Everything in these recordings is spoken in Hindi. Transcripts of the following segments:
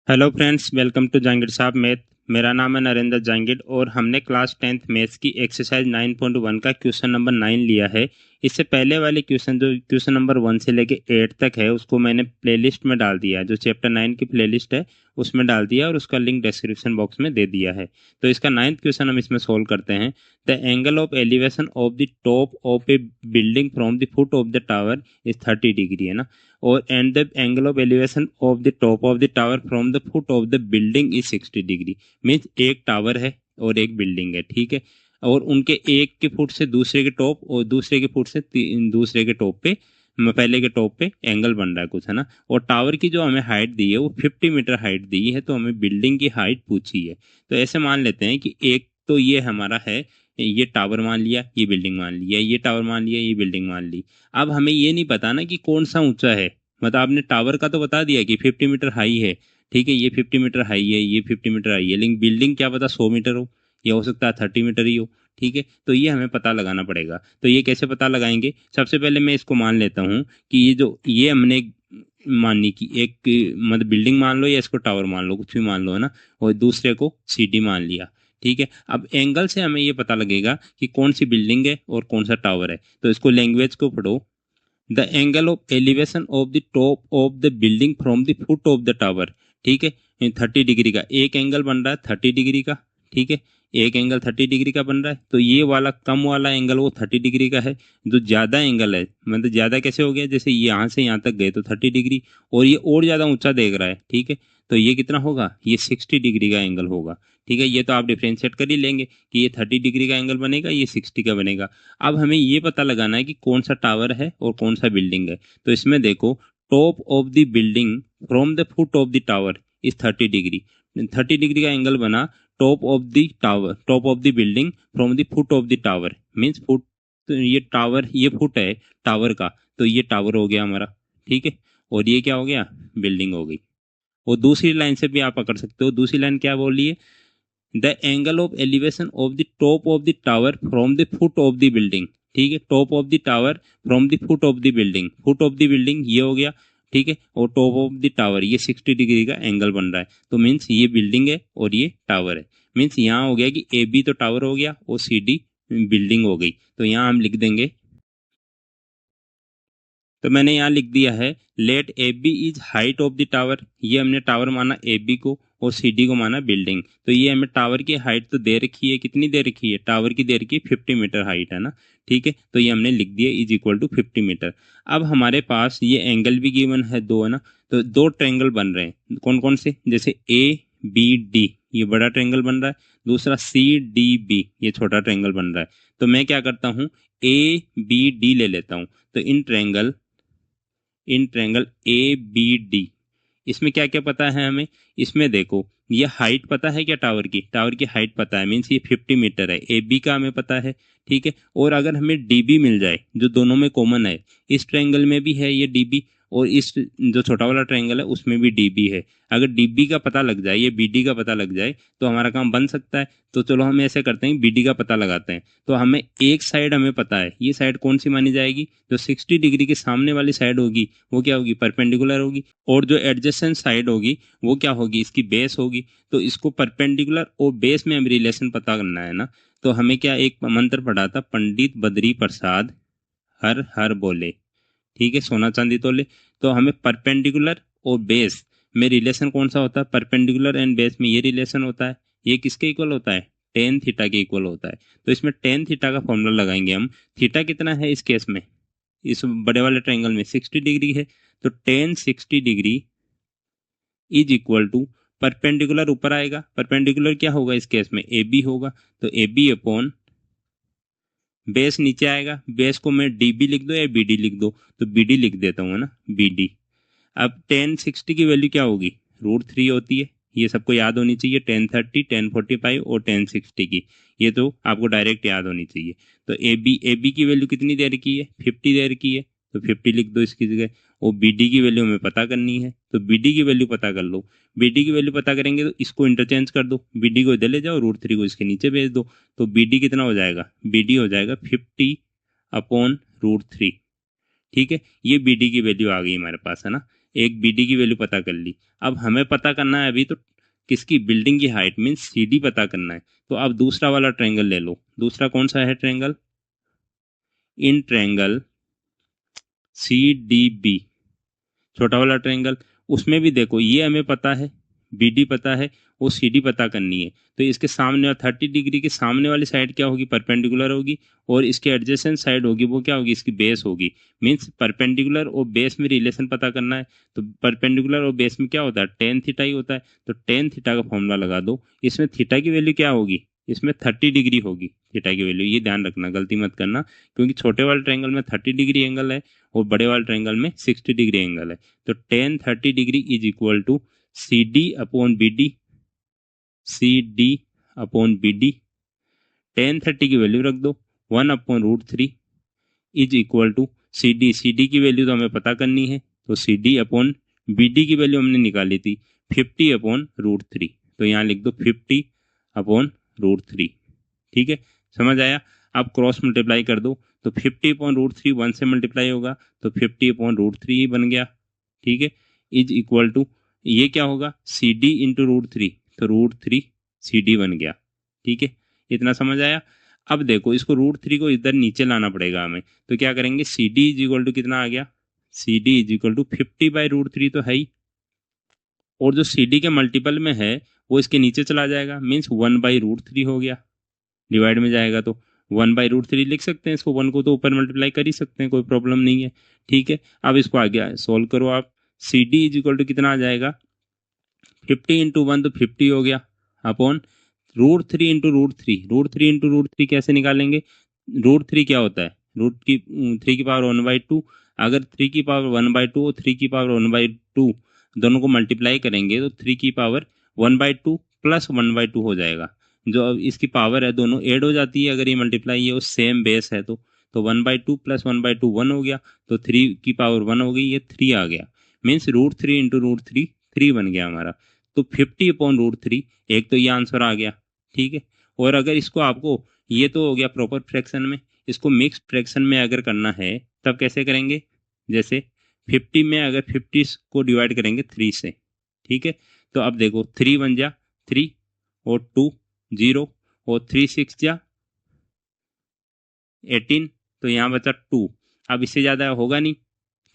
Hello friends, welcome to Jahangir Sahab math. मेरा नाम है नरेंद्र जहांगीर और हमने क्लास 10th मैथ्स की एक्सरसाइज 9.1 का क्वेश्चन नंबर 9 लिया है। इससे पहले वाले क्वेश्चन जो क्वेश्चन नंबर 1 से लेके 8 तक है उसको मैंने प्लेलिस्ट में डाल दिया है, जो चैप्टर 9 की प्लेलिस्ट है उसमें डाल दिया और उसका लिंक डिस्क्रिप्शन बॉक्स में दे दिया है। तो इसका 9th क्वेश्चन हम इसमें सोल्व करते हैं। The angle of elevation of the top of A building from the foot of the tower is 30 degree, है ना। और and the angle of elevation of the top of the tower from the foot of the building is 60 degree. Means एक टावर है और एक बिल्डिंग है, ठीक है। और उनके एक के फुट से दूसरे के टॉप और दूसरे के फुट से दूसरे के टॉप पे पहले के टॉप पे एंगल बन रहा है कुछ, है ना। और टावर की जो हमें हाइट दी है वो 50 मीटर हाइट दी है, तो हमें बिल्डिंग की हाइट पूछी है। तो ऐसे मान लेते हैं कि एक तो ये हमारा है, ये टावर मान लिया, ये बिल्डिंग मान लिया, ये टावर मान लिया, ये बिल्डिंग मान ली। अब हमें ये नहीं पता ना कि कौन सा ऊंचा है। मतलब आपने टावर का तो बता दिया कि 50 मीटर हाई है, ठीक है, ये 50 मीटर हाई है, ये 50 मीटर हाई है, लेकिन बिल्डिंग क्या पता 100 मीटर हो, या हो सकता है 30 मीटर ही हो, ठीक है। तो ये हमें पता लगाना पड़ेगा। तो ये कैसे पता लगाएंगे? सबसे पहले मैं इसको मान लेता हूँ कि ये हमने माननी की एक, मतलब बिल्डिंग मान लो या इसको टावर मान लो, कुछ भी मान लो, है ना। और दूसरे को सीडी मान लिया, ठीक है। अब एंगल से हमें ये पता लगेगा कि कौन सी बिल्डिंग है और कौन सा टावर है। तो इसको लैंग्वेज को पढ़ो। The angle of elevation of the top of the building from the foot of the tower, ठीक है। 30 डिग्री का एक एंगल बन रहा है, 30 डिग्री का, ठीक है। एक एंगल 30 डिग्री का बन रहा है, तो ये वाला कम वाला एंगल वो 30 डिग्री का है। जो ज्यादा एंगल है, मतलब ज्यादा कैसे हो गया, जैसे यहाँ से यहाँ तक गए तो 30 डिग्री, और ये और ज्यादा ऊंचा देख रहा है, ठीक है। तो ये कितना होगा, ये 60 डिग्री का एंगल होगा, ठीक है। ये तो आप डिफ्रेंशिएट कर ही लेंगे कि ये 30 डिग्री का एंगल बनेगा, ये 60 का बनेगा। अब हमें ये पता लगाना है कि कौन सा टावर है और कौन सा बिल्डिंग है। तो इसमें देखो, top of the building from the foot of the tower is 30 degree. 30 degree का एंगल बना top of the tower, top of the building from the foot of the tower, means foot. तो ये टावर, ये फुट है टावर का, तो ये टावर हो गया हमारा, ठीक है। और ये क्या हो गया, बिल्डिंग हो गई। और दूसरी लाइन से भी आप पकड़ सकते हो। दूसरी लाइन क्या बोल रही है, the angle of elevation of the top of the tower from the foot of the building, ठीक है। Top of the tower from the foot of the building, foot of the building ये हो गया, ठीक है। और टॉप ऑफ द टावर ये 60 डिग्री का एंगल बन रहा है, तो मीन्स ये बिल्डिंग है और ये टावर है। मीन्स यहाँ हो गया कि ए बी तो टावर हो गया और सी डी बिल्डिंग हो गई। तो यहाँ हम लिख देंगे, तो मैंने यहाँ लिख दिया है, let A B is height of the tower. ये हमने टावर माना ए बी को और सी डी को माना बिल्डिंग। तो ये हमें टावर की हाइट तो दे रखी है, कितनी दे रखी है, टावर की दे रखी है 50 मीटर हाइट, है ना, ठीक है। तो ये हमने लिख दिया इज इक्वल टू 50 मीटर। अब हमारे पास ये एंगल भी गिवन है दो, है ना। तो दो ट्रायंगल बन रहे हैं, कौन कौन से, जैसे ए बी डी ये बड़ा ट्रायंगल बन रहा है, दूसरा सी डी बी ये छोटा ट्रायंगल बन रहा है। तो मैं क्या करता हूँ, ए बी डी ले लेता हूँ। तो in triangle A B D, इसमें क्या क्या पता है हमें। इसमें देखो, ये हाइट पता है क्या, टावर की, टावर की हाइट पता है, मीन्स ये 50 मीटर है। ए बी का हमें पता है, ठीक है। और अगर हमें डी बी मिल जाए जो दोनों में कॉमन है, इस ट्रायंगल में भी है ये डी बी, और इस जो छोटा वाला ट्रायंगल है उसमें भी डी बी है। अगर डी बी का पता लग जाए, ये बी डी का पता लग जाए, तो हमारा काम बन सकता है। तो चलो हम ऐसे करते हैं, बी डी का पता लगाते हैं। तो हमें एक साइड हमें पता है, ये साइड कौन सी मानी जाएगी, जो 60 डिग्री के सामने वाली साइड होगी वो क्या होगी, परपेंडिकुलर होगी। और जो एडजेसेंट साइड होगी वो क्या होगी, इसकी बेस होगी। तो इसको परपेंडिकुलर और बेस में हमें रिलेशन पता करना है ना। तो हमें क्या एक मंत्र पढ़ा था, पंडित बद्री प्रसाद हर हर बोले, ठीक है, सोना चांदी तोले। तो हमें परपेंडिकुलर और बेस में रिलेशन कौन सा होता है, परपेंडिकुलर एंड बेस में ये रिलेशन होता है, ये किसके इक्वल होता है, टेन थीटा के इक्वल होता है। तो इसमें टेन थीटा का फॉर्मूला लगाएंगे हम। थीटा कितना है इस केस में, इस बड़े वाले ट्रायंगल में 60 डिग्री है। तो tan 60 degree is equal to, perpendicular ऊपर आएगा, परपेंडिकुलर क्या होगा इस केस में, ए बी होगा। तो ए बी अपॉन बेस नीचे आएगा, बेस को मैं डी बी लिख दो या बी डी लिख दो, तो बी डी लिख देता हूँ ना, बी डी। अब 1060 की वैल्यू क्या होगी, √3 होती है, ये सबको याद होनी चाहिए, 1030 1045 और 1060 की, ये तो आपको डायरेक्ट याद होनी चाहिए। तो ए बी की वैल्यू कितनी दे रखी है, 50 दे रखी है, तो 50 लिख दो इसकी जगह। और बी डी की वैल्यू हमें पता करनी है, तो बी डी की वैल्यू पता कर लो। बी डी की वैल्यू पता करेंगे तो इसको इंटरचेंज कर दो, बी डी को इधर ले जाओ, √3 को इसके नीचे भेज दो। तो बी डी कितना हो जाएगा, बी डी हो जाएगा 50 अपॉन √3, ठीक है। ये बी डी की वैल्यू आ गई हमारे पास, है ना। एक BD की वैल्यू पता कर ली। अब हमें पता करना है अभी तो किसकी, बिल्डिंग की हाइट मीन्स CD पता करना है। तो अब दूसरा वाला ट्रायंगल ले लो। दूसरा कौन सा है ट्रायंगल, इन ट्रायंगल CDB, छोटा वाला ट्रायंगल। उसमें भी देखो ये हमें पता है, BD पता है, वो CD पता करनी है। तो इसके सामने और 30 डिग्री के सामने वाली साइड क्या होगी, परपेंडिकुलर होगी, और इसके एडजेसेंट साइड होगी वो क्या होगी, इसकी बेस होगी। मीन्स परपेंडिकुलर और बेस में रिलेशन पता करना है। तो परपेंडिकुलर और बेस में क्या होता है, टेन थीटा ही होता है। तो टेन थीटा का फॉर्मूला लगा दो। इसमें थीटा की वैल्यू क्या होगी, इसमें 30 डिग्री होगी थीटा की वैल्यू। ये ध्यान रखना, गलती मत करना, क्योंकि छोटे वाले ट्रायंगल में 30 डिग्री एंगल है और बड़े वाले ट्रायंगल में 60 डिग्री एंगल है। तो tan 30 degree is equal to CD upon BD, CD upon BD। Tan 30 की वैल्यू रख दो, 1/√3 इज इक्वल टू CD की वैल्यू तो हमें पता करनी है, तो CD अपॉन BD की वैल्यू हमने निकाली थी 50/√3। तो यहाँ लिख दो 50/√3। ठीक है, समझ आया। अब क्रॉस मल्टीप्लाई कर दो, तो 50/√3 1 से मल्टीप्लाई होगा तो 50/√3 ही बन गया। ठीक है, इज इक्वल टू ये क्या होगा, CD इंटू √3, तो √3 CD बन गया। ठीक है, इतना समझ आया। अब देखो इसको √3 को इधर नीचे लाना पड़ेगा हमें, तो क्या करेंगे, CD इज इक्वल टू कितना आ गया, CD इज इक्वल टू 50/√3 तो है ही, और जो CD के मल्टीपल में है वो इसके नीचे चला जाएगा, मीन्स 1/√3 हो गया। डिवाइड में जाएगा तो 1/√3 लिख सकते हैं इसको, 1 को तो ऊपर मल्टीप्लाई कर ही सकते हैं, कोई प्रॉब्लम नहीं है। ठीक है, अब इसको आगे सोल्व करो आप। CD इज इक्वल टू कितना आ जाएगा, 50 इंटू 1 तो 50 हो गया, अपॉन √3 इंटू √3। √3 इंटू √3 कैसे निकालेंगे, √3 क्या होता है, √3 की पावर 1/2। अगर 3 की पावर 1/2 और 3 की पावर 1/2 दोनों को मल्टीप्लाई करेंगे तो 3 की पावर 1/2 प्लस 1/2 हो जाएगा। जो अब इसकी पावर है दोनों ऐड हो जाती है, अगर ये मल्टीप्लाई है और सेम बेस है तो 1/2 प्लस 1/2 1 हो गया, तो 3 की पावर 1 हो गई, ये 3 आ गया। मीन्स √3 इंटू √3 3 बन गया हमारा। तो 50/√3, एक तो ये आंसर आ गया। ठीक है, और अगर इसको आपको, ये तो हो गया प्रॉपर फ्रैक्शन में, इसको मिक्स फ्रैक्शन में अगर करना है तब कैसे करेंगे, जैसे 50 में अगर 50 को डिवाइड करेंगे 3 से। ठीक है, तो अब देखो 3 1 जा 3 और 2 0 और 3 6 जा 18, तो यहाँ बचा 2। अब इससे ज़्यादा होगा नहीं,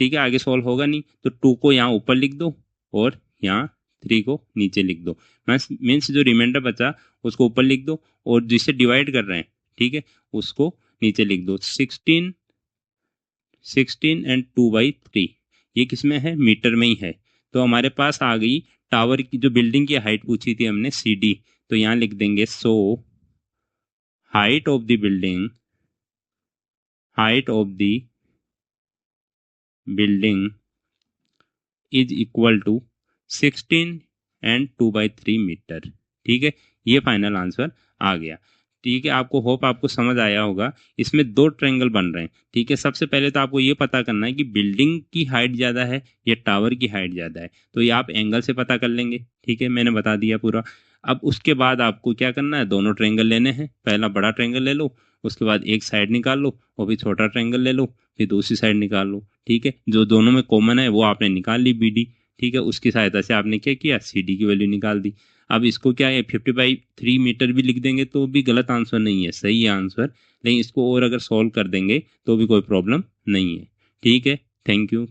ठीक है, आगे सॉल्व होगा नहीं, तो 2 को यहाँ ऊपर लिख दो और यहाँ 3 को नीचे लिख दो। मीन्स जो रिमाइंडर बचा उसको ऊपर लिख दो और जिसे डिवाइड कर रहे हैं, ठीक है, उसको नीचे लिख दो। 16 एंड 2/3, ये किस में है, मीटर में ही है। तो हमारे पास आ गई टावर की, जो बिल्डिंग की हाइट पूछी थी हमने CD, तो यहाँ लिख देंगे so height of the building, height of the building is equal to 16 and 2/3 metre. ठीक है, ये फाइनल आंसर आ गया। ठीक है, आपको होप आपको समझ आया होगा। इसमें दो ट्रायंगल बन रहे हैं। ठीक है, सबसे पहले तो आपको ये पता करना है कि बिल्डिंग की हाइट ज़्यादा है या टावर की हाइट ज़्यादा है, तो ये आप एंगल से पता कर लेंगे। ठीक है, मैंने बता दिया पूरा। अब उसके बाद आपको क्या करना है, दोनों ट्रायंगल लेने हैं। पहला बड़ा ट्रायंगल ले लो, उसके बाद एक साइड निकाल लो, और फिर छोटा ट्रायंगल ले लो, फिर दूसरी साइड निकाल लो। ठीक है, जो दोनों में कॉमन है वो आपने निकाल ली BD। ठीक है, उसकी सहायता से आपने क्या किया, CD की वैल्यू निकाल दी। अब इसको क्या है, 50/3 मीटर भी लिख देंगे तो भी गलत आंसर नहीं है, सही है आंसर। लेकिन इसको और अगर सॉल्व कर देंगे तो भी कोई प्रॉब्लम नहीं है। ठीक है, थैंक यू।